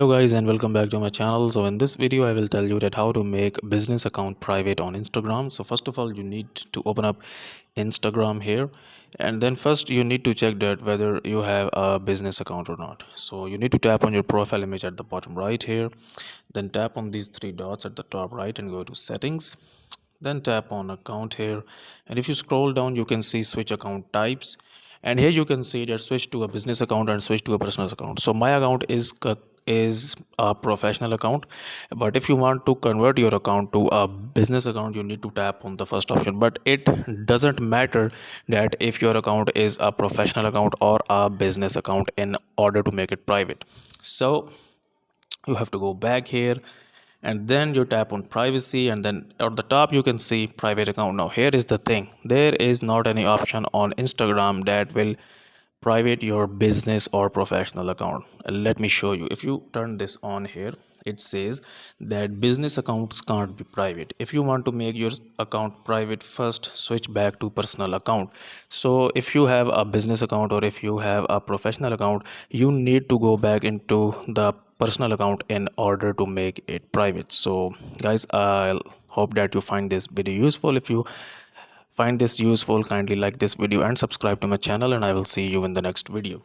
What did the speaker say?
Hello guys and welcome back to my channel. So in this video I will tell you that how to make business account private on Instagram. So first of all you need to open up Instagram here, and then first you need to check that whether you have a business account or not. So you need to tap on your profile image at the bottom right here, then tap on these three dots at the top right and go to settings, then tap on account here, and if you scroll down you can see switch account types, and here you can see that switch to a business account and switch to a personal account. So my account is a professional account, but if you want to convert your account to a business account you need to tap on the first option. But it doesn't matter that if your account is a professional account or a business account in order to make it private. So you have to go back here, and then you tap on privacy, and then at the top you can see private account. Now here is the thing, there is not any option on Instagram that will private your business or professional account. Let me show you. If you turn this on here, it says that business accounts can't be private. If you want to make your account private, first switch back to personal account. So if you have a business account or if you have a professional account, you need to go back into the personal account in order to make it private. So guys, I hope that you find this video useful. If you find this useful, kindly like this video and subscribe to my channel, and I will see you in the next video.